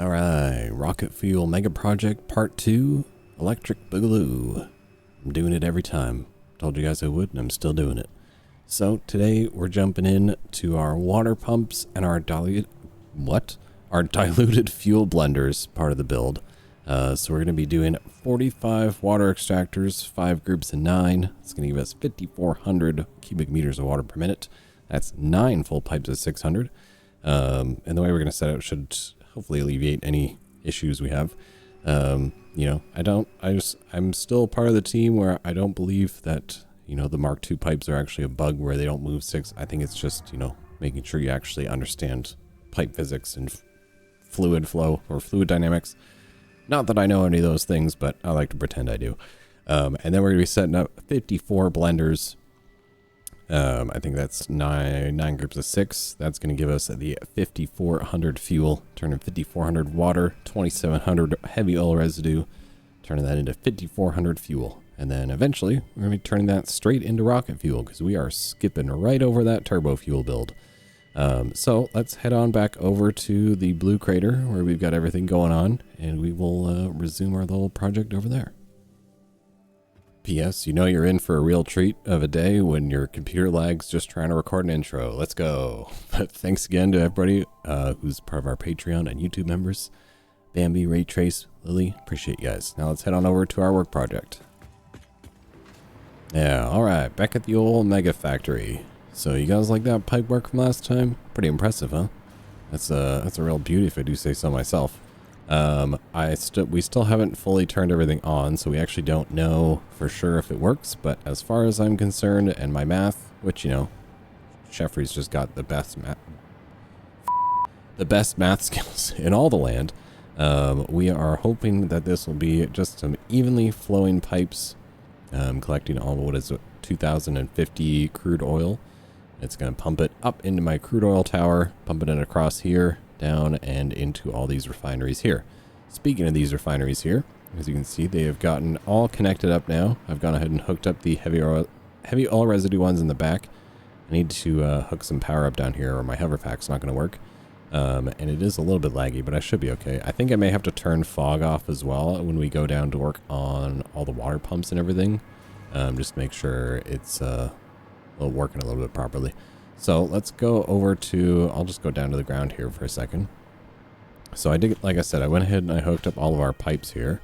All right, rocket fuel mega project part 2, electric boogaloo. I'm doing it every time. Told you guys I would, and I'm still doing it. So today we're jumping in to our water pumps and our diluted fuel blenders part of the build. So we're going to be doing 45 water extractors, 5 groups of 9. It's going to give us 5,400 cubic meters of water per minute. That's 9 full pipes of 600. And the way we're going to set it should hopefully alleviate any issues we have. I'm still part of the team where I don't believe that, the Mark II pipes are actually a bug where they don't move 6. I think it's just, making sure you actually understand pipe physics and fluid flow or fluid dynamics. Not that I know any of those things, but I like to pretend I do. And then we're going to be setting up 54 blenders. I think that's nine groups of 6. That's going to give us the 5,400 fuel, turning 5,400 water, 2,700 heavy oil residue, turning that into 5,400 fuel. And then eventually we're going to be turning that straight into rocket fuel because we are skipping right over that turbo fuel build. So let's head on back over to the blue crater where we've got everything going on, and we will resume our little project over there. P.S. You're in for a real treat of a day when your computer lags just trying to record an intro. Let's go. But thanks again to everybody who's part of our Patreon and YouTube members. Bambi, Ray Trace, Lily, appreciate you guys. Now let's head on over to our work project. Yeah, alright, back at the old mega factory. So you guys like that pipe work from last time? Pretty impressive, huh? That's a real beauty if I do say so myself. We still haven't fully turned everything on, so we actually don't know for sure if it works, but as far as I'm concerned and my math, which, Jeffrey's just got the best math skills in all the land, we are hoping that this will be just some evenly flowing pipes, collecting all what is 2,050 crude oil. It's going to pump it up into my crude oil tower, pump it in across here, down and into all these refineries here. Speaking of these refineries here, as you can see, they have gotten all connected up now. I've gone ahead and hooked up the heavy oil residue ones in the back. I need to hook some power up down here or my hover pack's not going to work. And it is a little bit laggy, but I should be okay. I think I may have to turn fog off as well when we go down to work on all the water pumps and everything. Just to make sure it's working a little bit properly. So let's go over to, I'll just go down to the ground here for a second. So I did, like I said, I went ahead and I hooked up all of our pipes here.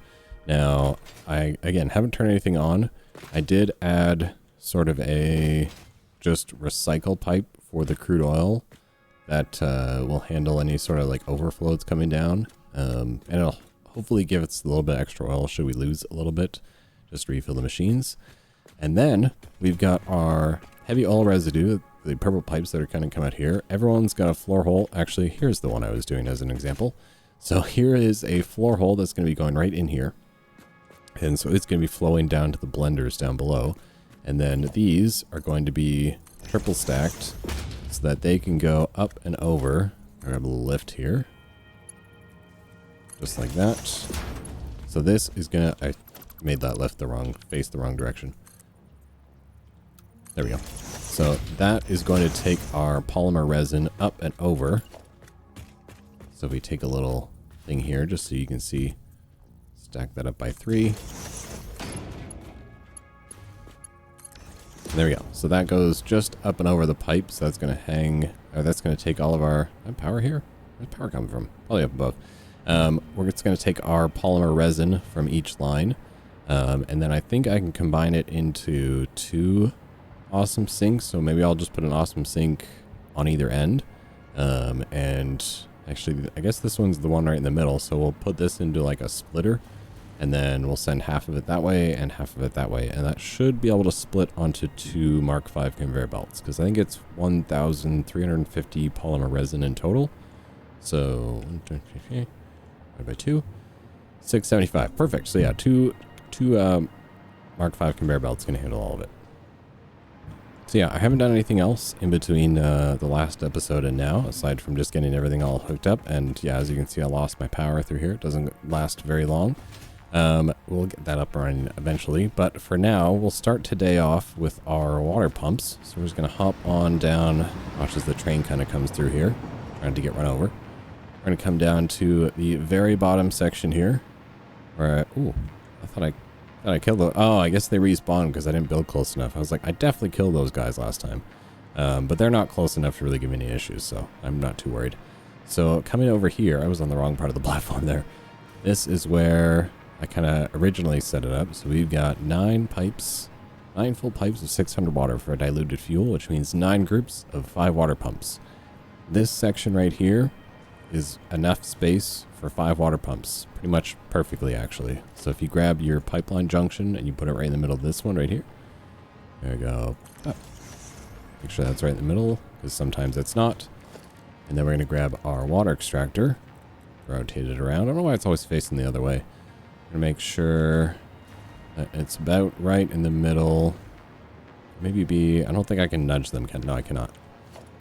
Now, I, again, haven't turned anything on. I did add sort of a just recycle pipe for the crude oil that will handle any sort of like overflows coming down. And it'll hopefully give us a little bit extra oil should we lose a little bit, just to refill the machines. And then we've got our heavy oil residue, the purple pipes that are kind of come out here. Everyone's got a floor hole. Actually, here's the one I was doing as an example. So here is a floor hole that's going to be going right in here. And so it's going to be flowing down to the blenders down below. And then these are going to be triple stacked so that they can go up and over. Grab a little lift here. Just like that. So this is going to, I made that lift face the wrong direction. There we go. So that is going to take our polymer resin up and over. So if we take a little thing here, just so you can see, stack that up by 3. There we go. So that goes just up and over the pipe. So that's going to that's going to take all of our power here. Where's power coming from? Probably up above. We're just going to take our polymer resin from each line. And then I think I can combine it into 2 awesome sinks, so maybe I'll just put an awesome sink on either end. And actually, I guess this one's the one right in the middle, so we'll put this into like a splitter, and then we'll send half of it that way and half of it that way, and that should be able to split onto 2 Mark V conveyor belts, because I think it's 1,350 polymer resin in total. So divided by 2, 675. Perfect. So yeah, two Mark V conveyor belts can handle all of it. So yeah, I haven't done anything else in between the last episode and now, aside from just getting everything all hooked up. And yeah, as you can see, I lost my power through here. It doesn't last very long. We'll get that up and running eventually. But for now, we'll start today off with our water pumps. So we're just going to hop on down, watch as the train kind of comes through here, trying to get run over. We're going to come down to the very bottom section here. Where ooh, I thought I killed those. Oh, I guess they respawned because I didn't build close enough. I was like, I definitely killed those guys last time. But they're not close enough to really give me any issues, so I'm not too worried. So coming over here, I was on the wrong part of the platform there. This is where I kind of originally set it up. So we've got 9 pipes, 9 full pipes of 600 water for a diluted fuel, which means 9 groups of 5 water pumps. This section right here is enough space for 5 water pumps. Pretty much perfectly, actually. So if you grab your pipeline junction and you put it right in the middle of this one right here. There we go. Oh. Make sure that's right in the middle, because sometimes it's not. And then we're going to grab our water extractor. Rotate it around. I don't know why it's always facing the other way. I'm going to make sure that it's about right in the middle. Maybe be... I don't think I can nudge them. No, I cannot.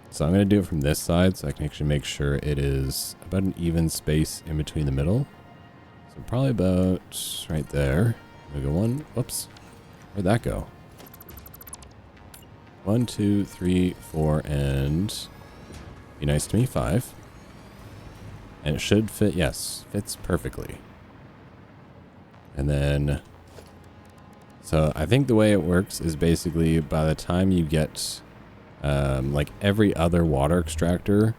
So I'm going to do it from this side so I can actually make sure it is about an even space in between the middle. So probably about right there. We go 1. Whoops. Where'd that go? 1, 2, 3, 4, and... Be nice to me, 5. And it should fit, yes, fits perfectly. And then, so I think the way it works is basically by the time you get, like every other water extractor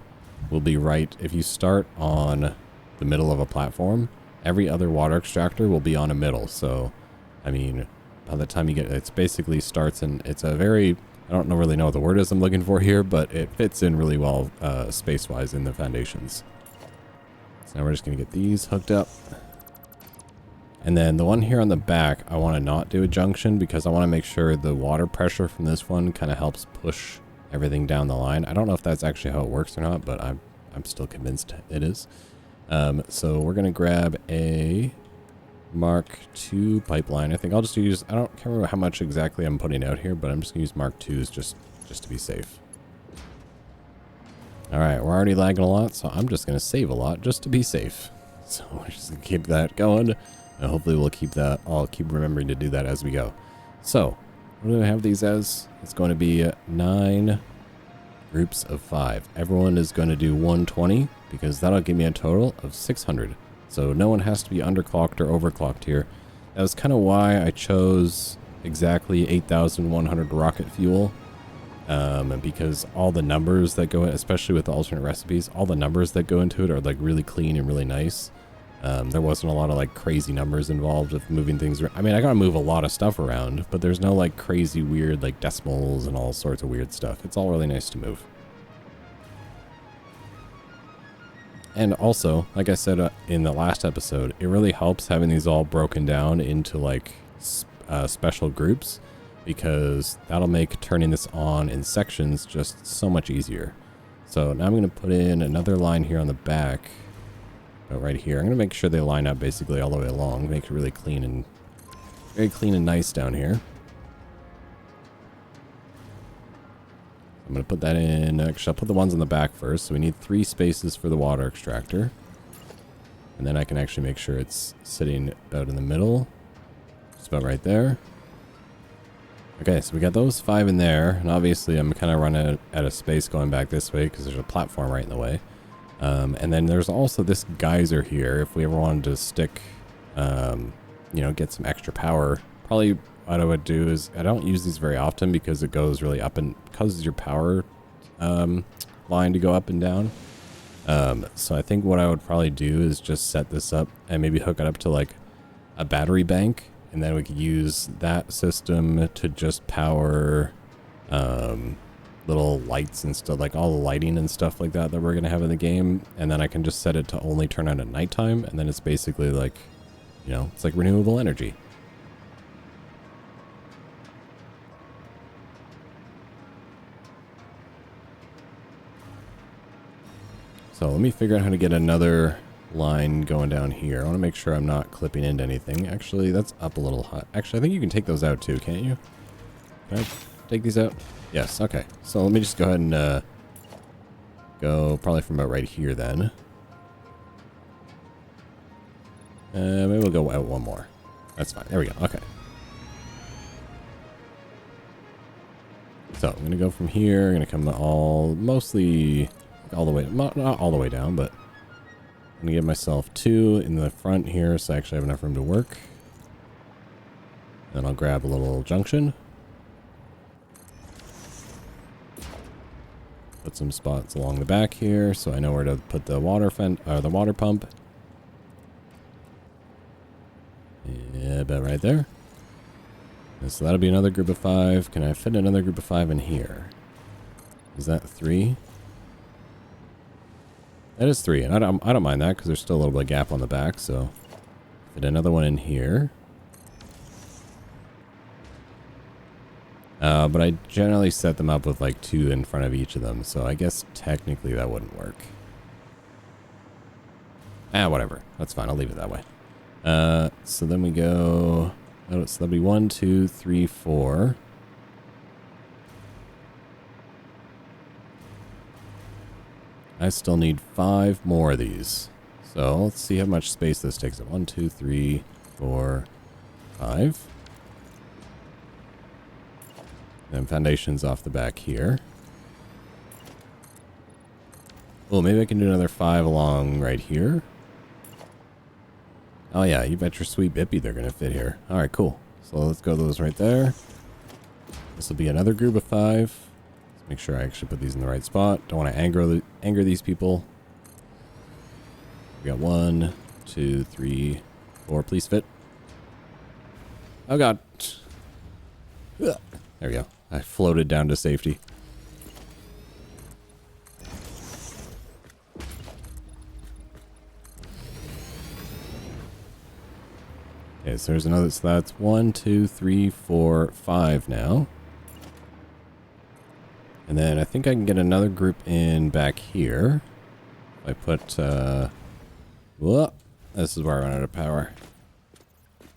will be right. If you start on the middle of a platform, every other water extractor will be on a middle. So, I mean, by the time you get, it's basically starts and it's a very, I don't really know what the word is I'm looking for here, but it fits in really well space-wise in the foundations. So now we're just going to get these hooked up. And then the one here on the back, I want to not do a junction because I want to make sure the water pressure from this one kind of helps push everything down the line. I don't know if that's actually how it works or not, but I'm still convinced it is. So we're going to grab a Mark II pipeline. I think I'll just use, can't remember how much exactly I'm putting out here, but I'm just going to use Mark IIs just to be safe. All right, we're already lagging a lot, so I'm just going to save a lot just to be safe. So we're just going to keep that going, and hopefully we'll keep that, I'll keep remembering to do that as we go. So, what do I have these as? It's going to be 9 groups of 5. Everyone is going to do 120, because that'll give me a total of 600. So no one has to be underclocked or overclocked here. That was kind of why I chose exactly 8,100 rocket fuel. Because all the numbers that go in, especially with the alternate recipes, all the numbers that go into it are like really clean and really nice. There wasn't a lot of like crazy numbers involved with moving things around. I mean, I gotta move a lot of stuff around, but there's no like crazy weird like decimals and all sorts of weird stuff. It's all really nice to move. And also, like I said in the last episode, it really helps having these all broken down into like special groups, because that'll make turning this on in sections just so much easier. So now I'm going to put in another line here on the back, right here. I'm going to make sure they line up basically all the way along, make it really clean and very clean and nice down here. I'm going to put that in. Actually, I'll put the ones on the back first. So we need 3 spaces for the water extractor. And then I can actually make sure it's sitting about in the middle. Just about right there. Okay, so we got those 5 in there. And obviously I'm kind of running out of space going back this way because there's a platform right in the way. And then there's also this geyser here. If we ever wanted to stick, you know, get some extra power, probably what I would do is, I don't use these very often because it goes really up and causes your power line to go up and down. So I think what I would probably do is just set this up and maybe hook it up to like a battery bank, and then we could use that system to just power little lights and stuff, like all the lighting and stuff like that we're gonna have in the game. And then I can just set it to only turn on at nighttime, and then it's basically like, you know, it's like renewable energy. So let me figure out how to get another line going down here. I want to make sure I'm not clipping into anything. Actually, that's up a little high. Actually, I think you can take those out too, can't you? Can I take these out? Yes, okay. So let me just go ahead and go probably from about right here then. Maybe we'll go out one more. That's fine. There we go. Okay. So I'm going to go from here. I'm going to come all mostly all the way, not all the way down, but I'm gonna give myself 2 in the front here so I actually have enough room to work. Then I'll grab a little junction. Put some spots along the back here so I know where to put the water pump. Yeah, about right there. And so that'll be another group of 5. Can I fit another group of 5 in here? Is that 3? That is 3, and I don't mind that because there's still a little bit of gap on the back, so fit another one in here. But I generally set them up with like 2 in front of each of them, so I guess technically that wouldn't work. Whatever. That's fine. I'll leave it that way. So then we go... Oh, so that'll be 1, 2, 3, 4. I still need 5 more of these. So let's see how much space this takes up. 1, 2, 3, 4, 5. Then foundations off the back here. Oh, maybe I can do another 5 along right here. Oh yeah, you bet your sweet bippy they're going to fit here. Alright, cool. So let's go those right there. This will be another group of 5. Let's make sure I actually put these in the right spot. Don't want to anger these people. We got 1, 2, 3, 4. Please fit. Oh god. Ugh. There we go. I floated down to safety. Okay, so there's another, so that's 1, 2, 3, 4, 5 now. And then I think I can get another group in back here. If I put, whoa, this is where I run out of power.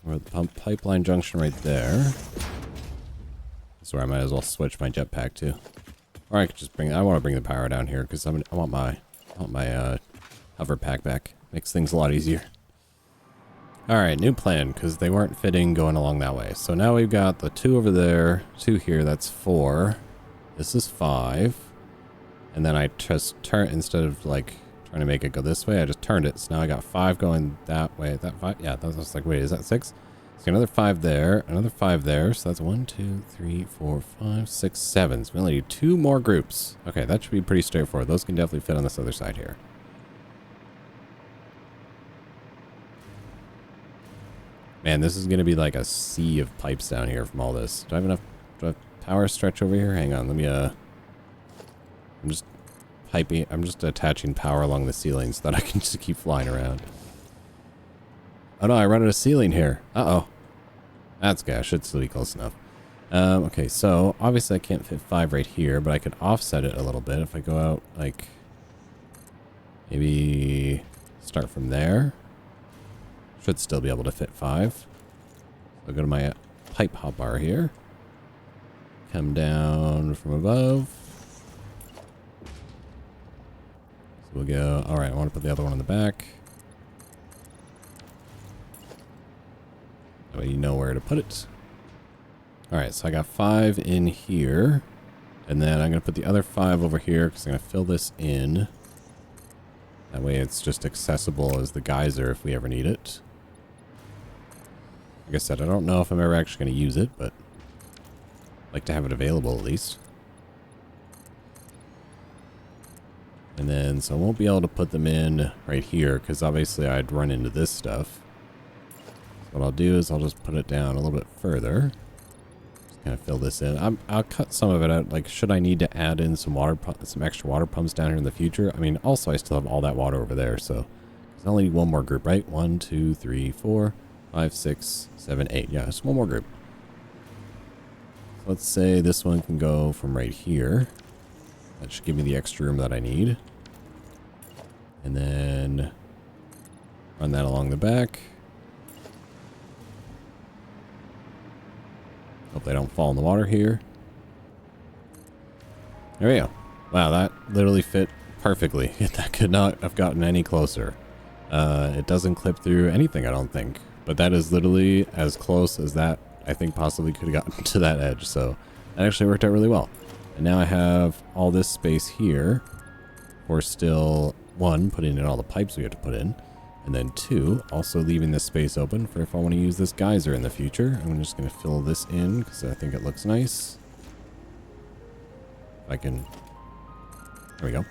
We're at the pipeline junction right there. That's where I might as well switch my jetpack to. Or I could just I want to bring the power down here because I want my hover pack back. Makes things a lot easier. Alright, new plan, because they weren't fitting going along that way. So now we've got the 2 over there, 2 here, that's 4. This is 5. And then I just turn, instead of like trying to make it go this way, I just turned it. So now I got 5 going that way. That 5? Yeah, that was like, wait, is that 6? So another 5 there, another 5 there. So that's 1, 2, 3, 4, 5, 6, 7. So we only need 2 more groups. Okay, that should be pretty straightforward. Those can definitely fit on this other side here. Man, this is going to be like a sea of pipes down here from all this. Do I have enough power stretch over here? Hang on, let me, I'm just attaching power along the ceiling so that I can just keep flying around. Oh no, I run out of ceiling here. Uh-oh. That's good. I should still be close enough. Okay, so obviously I can't fit 5 right here, but I could offset it a little bit if I go out, like, maybe start from there. Should still be able to fit 5. I'll go to my pipe hotbar here. Come down from above. So we'll go, alright, I want to put the other one on the back. That way you know where to put it. Alright, so I got 5 in here. And then I'm going to put the other 5 over here because I'm going to fill this in. That way it's just accessible as the geyser if we ever need it. Like I said, I don't know if I'm ever actually going to use it, but I'd like to have it available at least. And then, so I won't be able to put them in right here because obviously I'd run into this stuff. So what I'll do is I'll just put it down a little bit further. Just kind of fill this in. I'll cut some of it out. Like, should I need to add in some extra water pumps down here in the future? I mean, also I still have all that water over there, so there's only one more group, right? 1, 2, 3, 4, 5, 6, 7, 8. Yeah, just one more group. So let's say this one can go from right here. That should give me the extra room that I need. And then run that along the back. Hope they don't fall in the water here. There we go. Wow, that literally fit perfectly. That could not have gotten any closer. It doesn't clip through anything, I don't think. But that is literally as close as that I think possibly could have gotten to that edge. So that actually worked out really well. And now I have all this space here we're still, one, putting in all the pipes we have to put in, and then two, also leaving this space open for if I want to use this geyser in the future. I'm just going to fill this in because I think it looks nice. I can, there we go.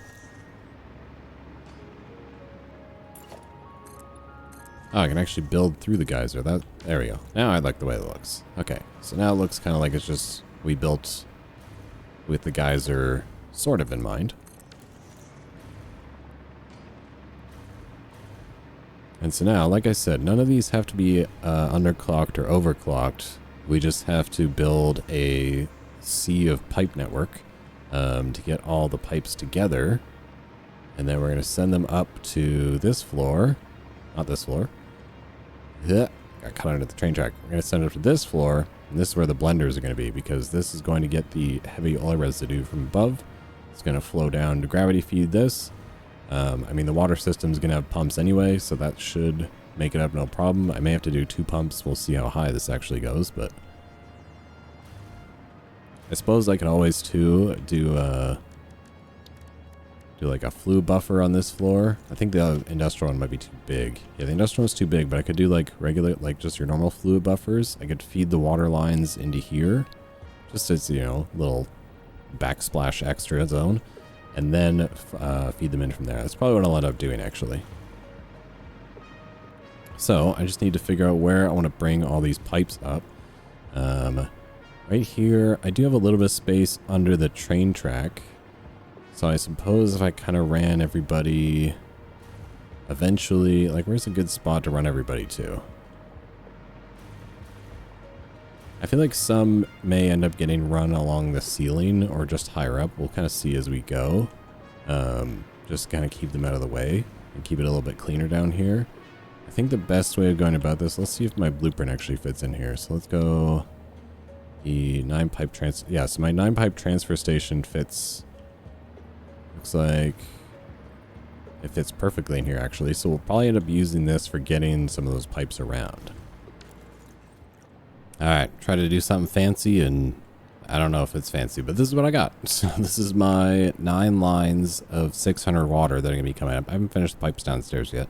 Oh, I can actually build through the geyser. There we go. Now I like the way it looks. Okay, so now it looks kind of like it's just, we built with the geyser sort of in mind. And so now, like I said, none of these have to be underclocked or overclocked. We just have to build a sea of pipe network to get all the pipes together. And then we're going to send them up to this floor. Not this floor. Yeah, got cut under the train track. We're going to send it up to this floor. And this is where the blenders are going to be, because this is going to get the heavy oil residue from above. It's going to flow down to gravity feed this. I mean, the water system is going to have pumps anyway, so that should make it up no problem. I may have to do 2 pumps. We'll see how high this actually goes, but I suppose I could always too do like a flue buffer on this floor. I think the industrial one might be too big. Yeah, the industrial one's too big, but I could do like regular, like just your normal fluid buffers. I could feed the water lines into here, just as, you know, little backsplash extra zone, and then feed them in from there. That's probably what I'll end up doing, actually. So I just need to figure out where I want to bring all these pipes up. Right here, I do have a little bit of space under the train track. So I suppose if I kind of ran everybody eventually, like where's a good spot to run everybody to? I feel like some may end up getting run along the ceiling or just higher up. We'll kind of see as we go. Just kind of keep them out of the way and keep it a little bit cleaner down here. I think the best way of going about this, let's see if my blueprint actually fits in here. So let's go the 9-pipe transfer. Yeah, so my 9-pipe transfer station fits. Looks like it fits perfectly in here, actually. So we'll probably end up using this for getting some of those pipes around. Alright, try to do something fancy, and I don't know if it's fancy, but this is what I got. So this is my 9 lines of 600 water that are going to be coming up. I haven't finished the pipes downstairs yet,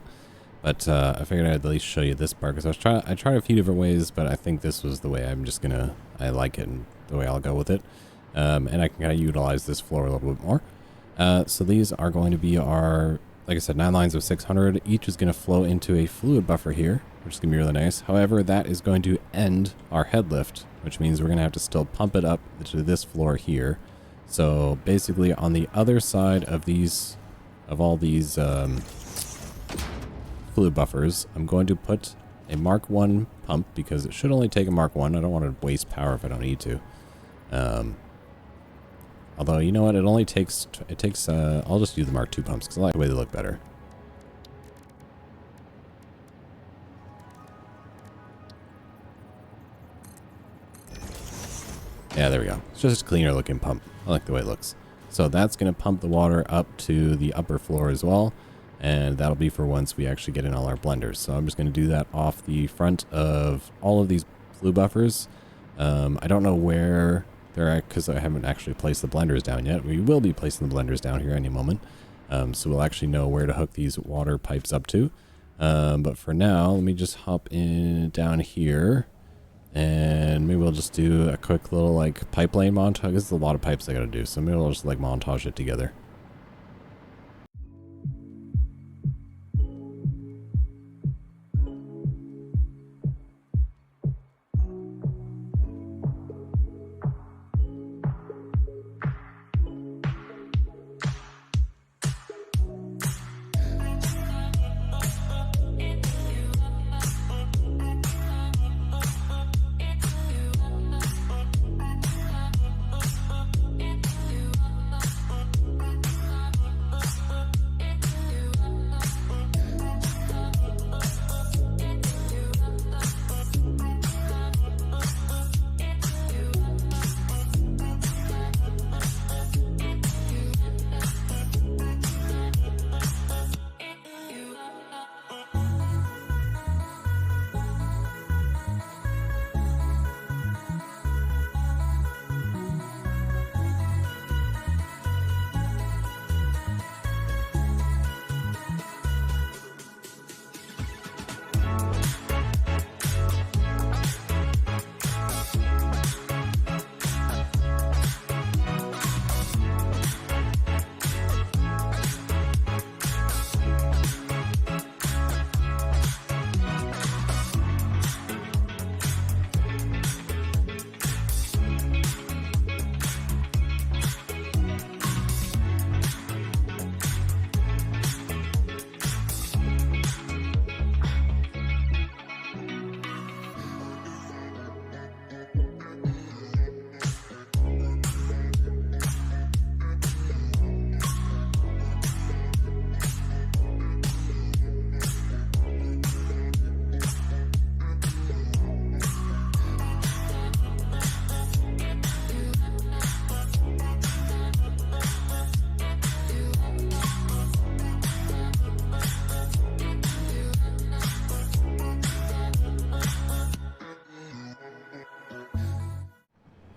but I figured I'd at least show you this part, because I tried a few different ways, but I think this was the way I like it, and the way I'll go with it. And I can kind of utilize this floor a little bit more. So these are going to be our, like I said, 9 lines of 600. Each is going to flow into a fluid buffer here, which is going to be really nice. However, that is going to end our head lift, which means we're going to have to still pump it up to this floor here. So basically on the other side of these, of all these fluid buffers, I'm going to put a Mark 1 pump, because it should only take a Mark 1. I don't want to waste power if I don't need to. Although, you know what, I'll just do the Mark 2 pumps, because I like the way they look better. Yeah, there we go. It's just a cleaner looking pump. I like the way it looks. So that's going to pump the water up to the upper floor as well. And that'll be for once we actually get in all our blenders. So I'm just going to do that off the front of all of these flue buffers. I don't know where they're at, because I haven't actually placed the blenders down yet. We will be placing the blenders down here any moment. So we'll actually know where to hook these water pipes up to. But for now, let me just hop in down here. And maybe we'll just do a quick little like pipeline montage. This is a lot of pipes I gotta do, so maybe we'll just like montage it together.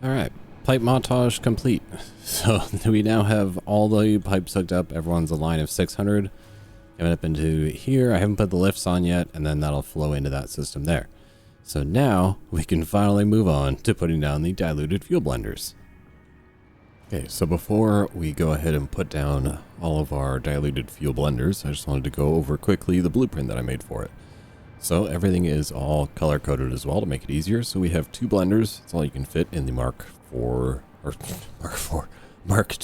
Alright, pipe montage complete. So we now have all the pipes hooked up. Everyone's a line of 600. Coming up into here. I haven't put the lifts on yet, and then that'll flow into that system there. So now we can finally move on to putting down the diluted fuel blenders. Okay, so before we go ahead and put down all of our diluted fuel blenders, I just wanted to go over quickly the blueprint that I made for it. So everything is all color coded as well to make it easier. So we have 2 blenders. That's all you can fit in the Mark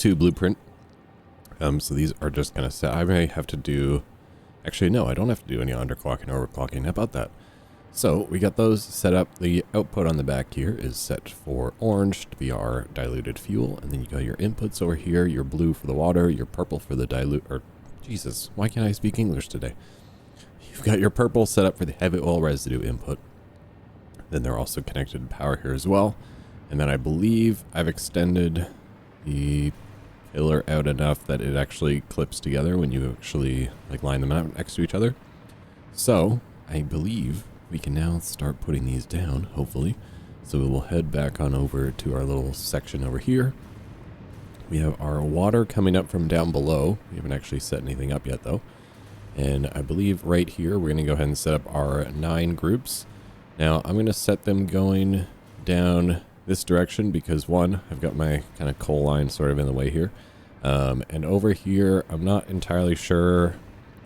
II blueprint. So these are just gonna set. I may have to do. Actually, no, I don't have to do any underclocking or overclocking. How about that? So we got those set up. The output on the back here is set for orange to be our diluted fuel, and then you got your inputs over here. Your blue for the water, your purple for the dilute. Or Jesus, why can't I speak English today? You've got your purple set up for the heavy oil residue input. Then they're also connected to power here as well. And then I believe I've extended the pillar out enough that it actually clips together when you actually like line them out next to each other. So I believe we can now start putting these down, hopefully. So we will head back on over to our little section over here. We have our water coming up from down below. We haven't actually set anything up yet though. And I believe right here, we're going to go ahead and set up our 9 groups. Now, I'm going to set them going down this direction because, one, I've got my kind of coal line sort of in the way here. And over here, I'm not entirely sure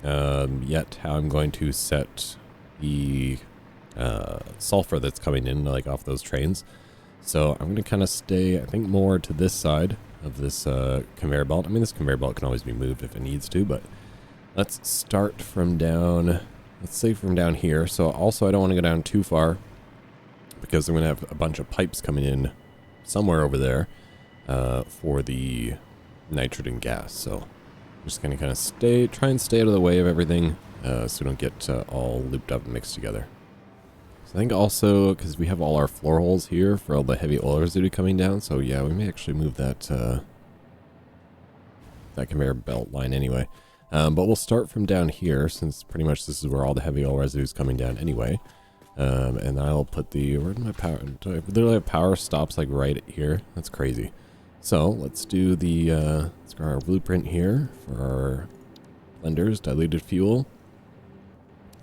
yet how I'm going to set the sulfur that's coming in, like off those trains. So I'm going to kind of stay, I think, more to this side of this conveyor belt. I mean, this conveyor belt can always be moved if it needs to, but let's start from down, let's say from down here. So also I don't want to go down too far because I'm going to have a bunch of pipes coming in somewhere over there for the nitrogen gas. So I'm just going to kind of try and stay out of the way of everything so we don't get all looped up and mixed together. So I think also because we have all our floor holes here for all the heavy oil residue coming down. So yeah, we may actually move that, that conveyor belt line anyway. But we'll start from down here since pretty much this is where all the heavy oil residue is coming down anyway. And I'll put the, where's my power? Do I literally have power stops like right here? That's crazy. So let's do the, let's go our blueprint here for our blenders, diluted fuel.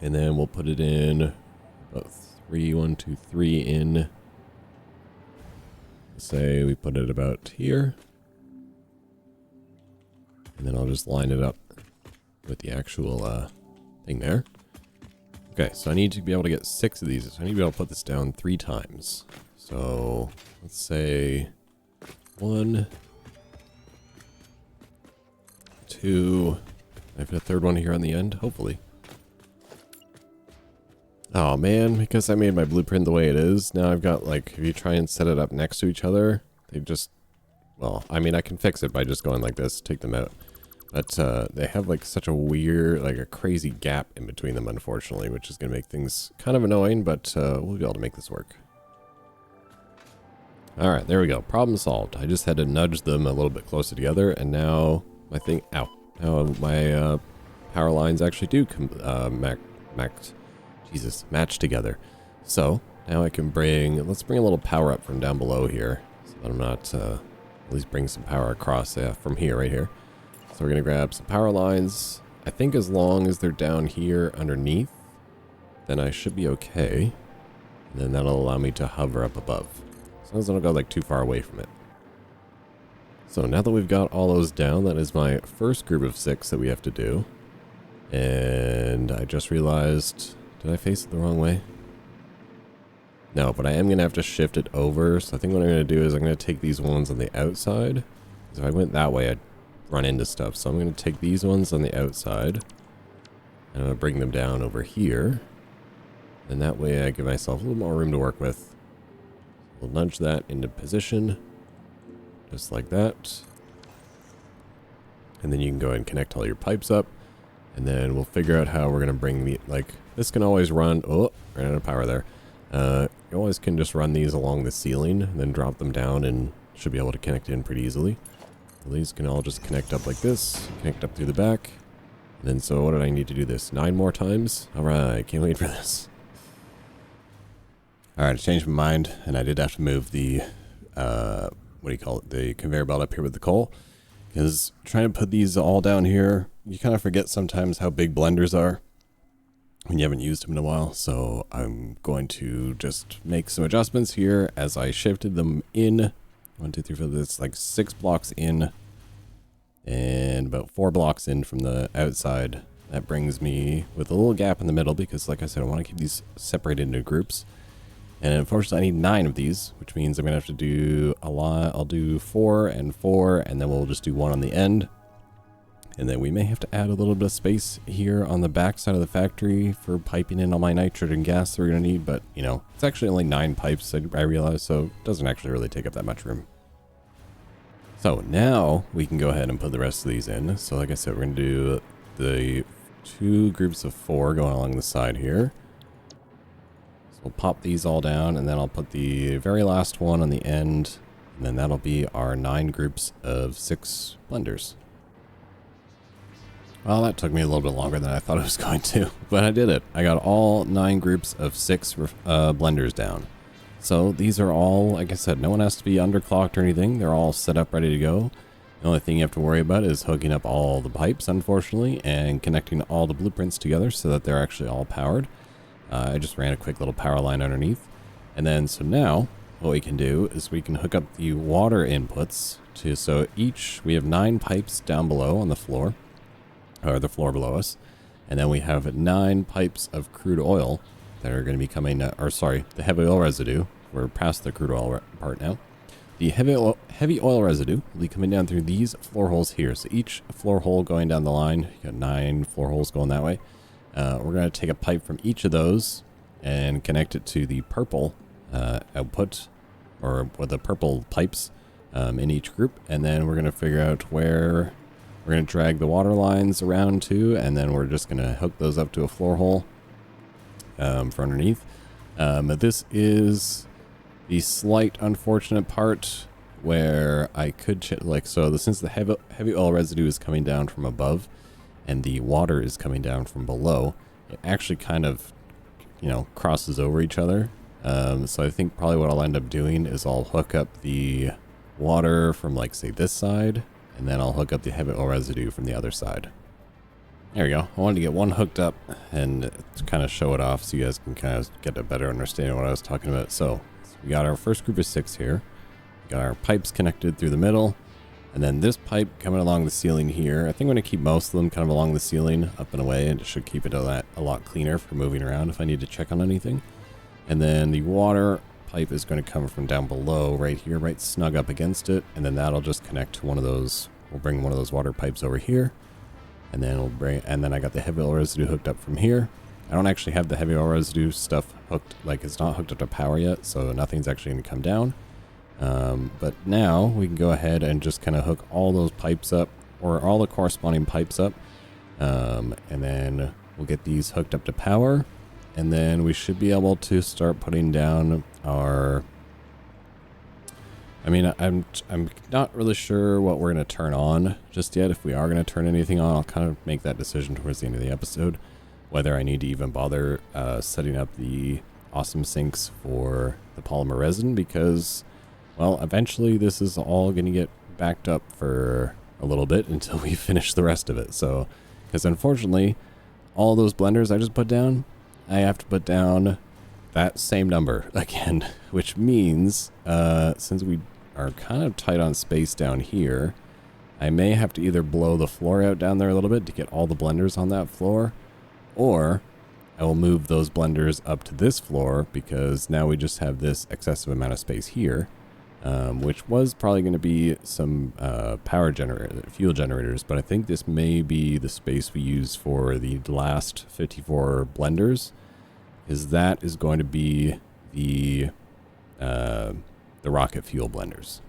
And then we'll put it in about 1, 2, 3 in. Say we put it about here. And then I'll just line it up with the actual thing there. Okay, so I need to be able to get 6 of these. So I need to be able to put this down 3 times. So let's say 1, 2. I have a 3rd one here on the end, hopefully. Oh man, because I made my blueprint the way it is, now I've got like, if you try and set it up next to each other, they just, well, I mean I can fix it by just going like this, take them out. But they have like such a weird, like a crazy gap in between them, unfortunately, which is going to make things kind of annoying, but we'll be able to make this work. Alright, there we go. Problem solved. I just had to nudge them a little bit closer together, and now my thing, ow. Now my power lines actually do match together. So now I can let's bring a little power up from down below here, so that I'm not, at least bring some power across from here, right here. So we're going to grab some power lines. I think as long as they're down here underneath, then I should be okay. And then that'll allow me to hover up above. As long as I don't go like too far away from it. So now that we've got all those down, that is my first group of 6 that we have to do. And I just realized, did I face it the wrong way? No, but I am going to have to shift it over. So I think what I'm going to do is I'm going to take these ones on the outside. Because if I went that way, I'd run into stuff. So I'm going to take these ones on the outside. And I'm going to bring them down over here. And that way I give myself a little more room to work with. We'll nudge that into position. Just like that. And then you can go ahead and connect all your pipes up. And then we'll figure out how we're going to bring the, like, this can always run, oh, ran out of power there. You always can just run these along the ceiling, and then drop them down and should be able to connect in pretty easily. These can all just connect up like this, connect up through the back. And then so what did I need to do this? 9 more times? Alright, can't wait for this. Alright, I changed my mind, and I did have to move the what do you call it, the conveyor belt up here with the coal. Because trying to put these all down here, you kind of forget sometimes how big blenders are when you haven't used them in a while. So I'm going to just make some adjustments here as I shifted them in. 1, 2, 3, 4, that's like 6 blocks in and about 4 blocks in from the outside. That brings me with a little gap in the middle because, like I said, I want to keep these separated into groups. And unfortunately, I need 9 of these, which means I'm going to have to do a lot. I'll do 4 and 4, and then we'll just do 1 on the end. And then we may have to add a little bit of space here on the back side of the factory for piping in all my nitrogen gas that we're going to need. But, you know, it's actually only 9 pipes, I realize, so it doesn't actually really take up that much room. So now we can go ahead and put the rest of these in. So like I said, we're going to do the 2 groups of 4 going along the side here. So we'll pop these all down, and then I'll put the very last one on the end. And then that'll be our 9 groups of 6 blenders. Well, that took me a little bit longer than I thought it was going to, but I did it. I got all 9 groups of 6 blenders down. So these are all, like I said, no one has to be underclocked or anything. They're all set up, ready to go. The only thing you have to worry about is hooking up all the pipes, unfortunately, and connecting all the blueprints together so that they're actually all powered. I just ran a quick little power line underneath. And then, so now, what we can do is we can hook up the water inputs to, so each, we have 9 pipes down below on the floor. Or the floor below us, and then we have 9 pipes of crude oil that are going to be coming, or sorry, the heavy oil residue. We're past the crude oil part now. The heavy oil residue will be coming down through these floor holes here. So each floor hole going down the line, you got 9 floor holes going that way. We're going to take a pipe from each of those and connect it to the purple output, or with the purple pipes in each group, and then we're going to figure out where we're going to drag the water lines around to, and then we're just going to hook those up to a floor hole for underneath. This is the slight unfortunate part where I could, since the heavy oil residue is coming down from above and the water is coming down from below, it actually kind of, you know, crosses over each other. So I think probably what I'll end up doing is I'll hook up the water from, like, say, this side, and then I'll hook up the heavy oil residue from the other side. There we go. I wanted to get one hooked up and to kind of show it off so you guys can kind of get a better understanding of what I was talking about. So we got our first group of 6 here. We got our pipes connected through the middle. And then this pipe coming along the ceiling here. I think I'm going to keep most of them kind of along the ceiling, up and away, and it should keep it a lot cleaner for moving around if I need to check on anything. And then the water pipe is going to come from down below right here, right snug up against it, and then that'll just connect to one of those. We'll bring one of those water pipes over here, and then I got the heavy oil residue hooked up from here. I don't actually have the heavy oil residue stuff hooked, like it's not hooked up to power yet, so nothing's actually going to come down. But now we can go ahead and just kind of hook all those pipes up, or all the corresponding pipes up, and then we'll get these hooked up to power. And then we should be able to start putting down our... I mean, I'm not really sure what we're going to turn on just yet. If we are going to turn anything on, I'll kind of make that decision towards the end of the episode. Whether I need to even bother setting up the awesome sinks for the polymer resin. Because, well, eventually this is all going to get backed up for a little bit until we finish the rest of it. So, because unfortunately, all those blenders I just put down... I have to put down that same number again, which means since we are kind of tight on space down here, I may have to either blow the floor out down there a little bit to get all the blenders on that floor, or I will move those blenders up to this floor because now we just have this excessive amount of space here, which was probably going to be some fuel generators, but I think this may be the space we use for the last 54 blenders, is that is going to be the rocket fuel blenders.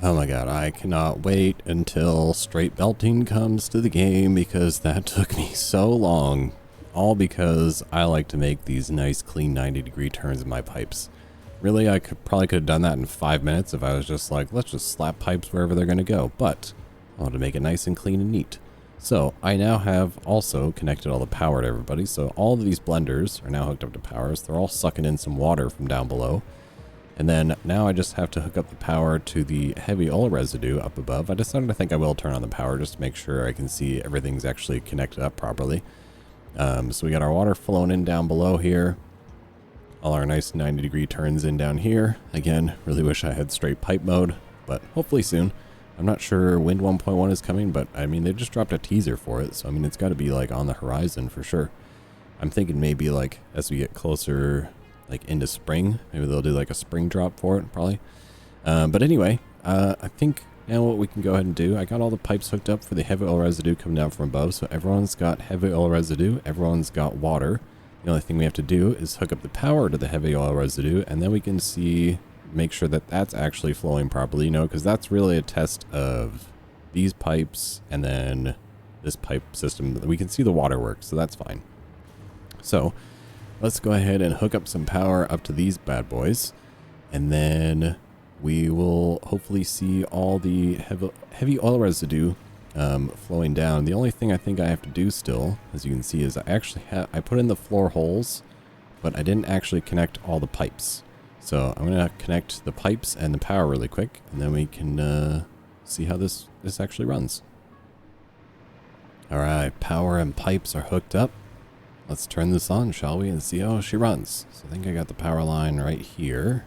Oh my god, I cannot wait until straight belting comes to the game because that took me so long, all because I like to make these nice clean 90-degree turns in my pipes. Really, I probably could have done that in 5 minutes if I was just like, let's just slap pipes wherever they're going to go. But I want to make it nice and clean and neat. So I now have also connected all the power to everybody. So all of these blenders are now hooked up to power. So they're all sucking in some water from down below. And then now I just have to hook up the power to the heavy oil residue up above. I think I will turn on the power just to make sure I can see everything's actually connected up properly. So we got our water flowing in down below here. All our nice 90-degree turns in down here. Again, really wish I had straight pipe mode, but hopefully soon. I'm not sure Wind 1.1 is coming, but I mean, they just dropped a teaser for it. So I mean, it's got to be like on the horizon for sure. I'm thinking maybe like as we get closer like into spring, maybe they'll do like a spring drop for it probably. But anyway, I think now what we can go ahead and do, I got all the pipes hooked up for the heavy oil residue coming down from above. So everyone's got heavy oil residue, everyone's got water. The only thing we have to do is hook up the power to the heavy oil residue, and then we can see, make sure that that's actually flowing properly, you know, because that's really a test of these pipes and then this pipe system. We can see the water work, so that's fine. So let's go ahead and hook up some power up to these bad boys, and then we will hopefully see all the heavy oil residue flowing down. The only thing I think I have to do still, as you can see, is I put in the floor holes, but I didn't actually connect all the pipes. So I'm going to connect the pipes and the power really quick, and then we can see how this actually runs. All right, power and pipes are hooked up. Let's turn this on, shall we, and see how she runs. So I think I got the power line right here.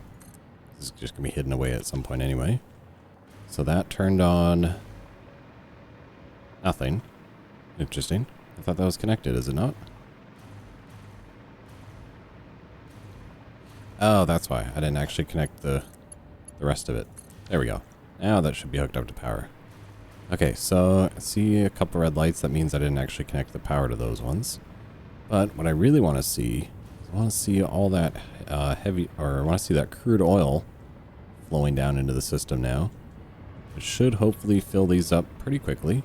This is just going to be hidden away at some point anyway. So that turned on nothing. Interesting. I thought that was connected, is it not? Oh, that's why. I didn't actually connect the rest of it. There we go. Now that should be hooked up to power. Okay, so I see a couple red lights. That means I didn't actually connect the power to those ones. But what I really want to see is I want to see all that I want to see that crude oil flowing down into the system now. It should hopefully fill these up pretty quickly.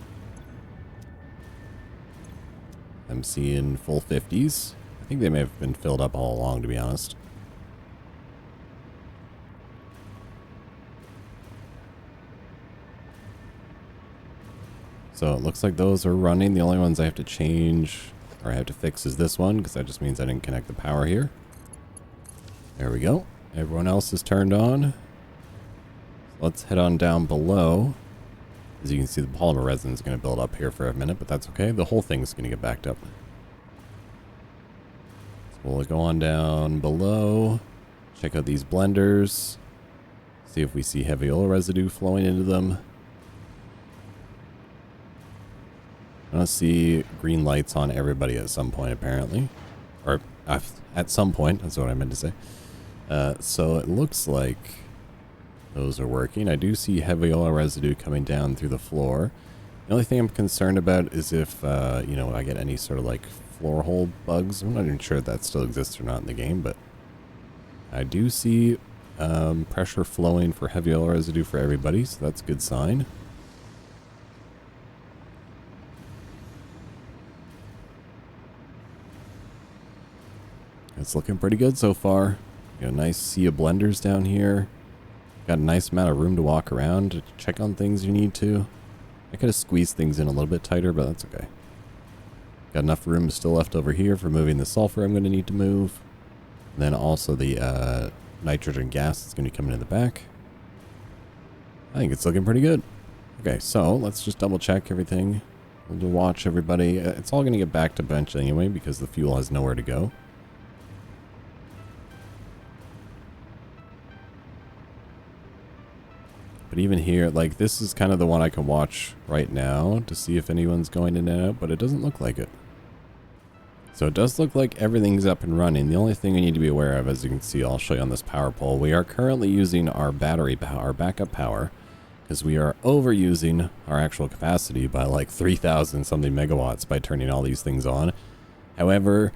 I'm seeing full 50s. I think they may have been filled up all along, to be honest. So it looks like those are running. The only ones I have to change, or I have to fix, is this one, because that just means I didn't connect the power here. There we go. Everyone else is turned on. Let's head on down below. As you can see, the polymer resin is going to build up here for a minute, but that's okay. The whole thing's going to get backed up. So we'll go on down below. Check out these blenders. See if we see heavy oil residue flowing into them. I don't see green lights on everybody at some point, apparently. Or at some point, that's what I meant to say. So it looks like those are working. I do see heavy oil residue coming down through the floor. The only thing I'm concerned about is if, you know, I get any sort of like floor hole bugs. I'm not even sure if that still exists or not in the game, but I do see pressure flowing for heavy oil residue for everybody, so that's a good sign. It's looking pretty good so far. Got a nice sea of blenders down here. Got a nice amount of room to walk around to check on things you need to. I could have squeezed things in a little bit tighter, but that's okay. Got enough room still left over here for moving the sulfur I'm going to need to move. And then also the nitrogen gas that's going to be coming in the back. I think it's looking pretty good. Okay, so let's just double check everything. We'll watch everybody. It's all going to get backed up eventually anyway because the fuel has nowhere to go. But even here, like, this is kind of the one I can watch right now to see if anyone's going in and out, but it doesn't look like it. So it does look like everything's up and running. The only thing we need to be aware of, as you can see, I'll show you on this power pole, we are currently using our battery power, our backup power, because we are overusing our actual capacity by like 3,000 something megawatts by turning all these things on. However,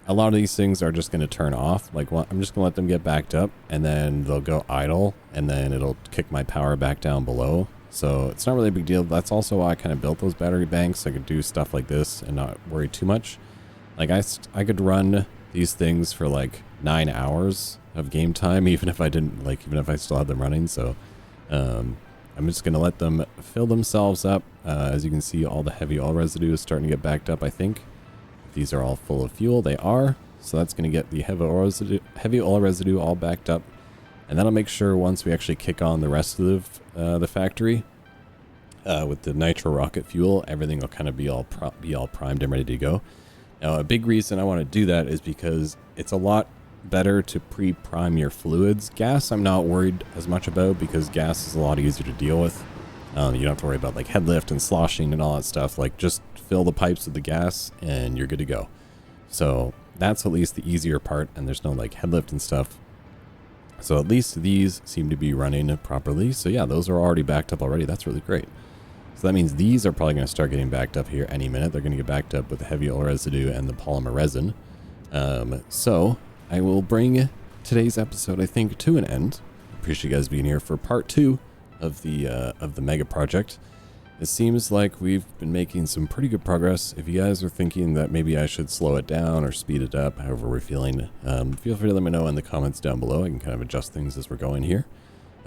a lot of these things are just going to turn off. Like, I'm just going to let them get backed up, and then they'll go idle, and then it'll kick my power back down below. So it's not really a big deal. That's also why I kind of built those battery banks. I could do stuff like this and not worry too much. Like, I could run these things for like 9 hours of game time, even if I didn't, like, even if I still had them running. So I'm just going to let them fill themselves up. As you can see, all the heavy oil residue is starting to get backed up, I think. These are all full of fuel. They are. So that's going to get the heavy oil residue all backed up. And that'll make sure once we actually kick on the rest of the factory with the nitro rocket fuel, everything will kind of be all primed and ready to go. Now, a big reason I want to do that is because it's a lot better to pre-prime your fluids. Gas I'm not worried as much about because gas is a lot easier to deal with. You don't have to worry about like head lift and sloshing and all that stuff. Like just fill the pipes with the gas and you're good to go. So that's at least the easier part, and there's no like head lift and stuff. So at least these seem to be running properly. So yeah, those are already backed up already. That's really great. So that means these are probably going to start getting backed up here any minute. They're going to get backed up with the heavy oil residue and the polymer resin. So I will bring today's episode, I think, to an end. Appreciate you guys being here for part 2 of the mega project. It seems like we've been making some pretty good progress. If you guys are thinking that maybe I should slow it down or speed it up, however we're feeling, feel free to let me know in the comments down below. I can kind of adjust things as we're going here.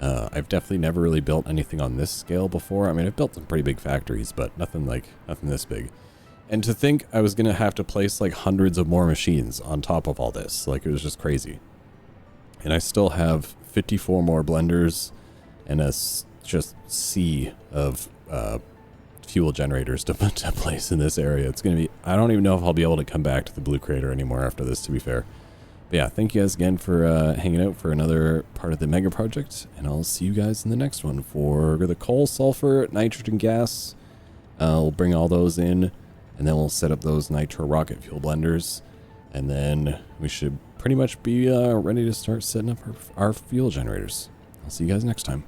I've definitely never really built anything on this scale before. I mean, I've built some pretty big factories, but nothing this big. And to think I was going to have to place like hundreds of more machines on top of all this, like it was just crazy. And I still have 54 more blenders and a just sea of fuel generators to place in this area. It's going to be, I don't even know if I'll be able to come back to the Blue Crater anymore after this, to be fair. But yeah, thank you guys again for hanging out for another part of the mega project, and I'll see you guys in the next one for the coal, sulfur, nitrogen gas. We'll bring all those in, and then we'll set up those nitro rocket fuel blenders, and then we should pretty much be ready to start setting up our fuel generators. I'll see you guys next time.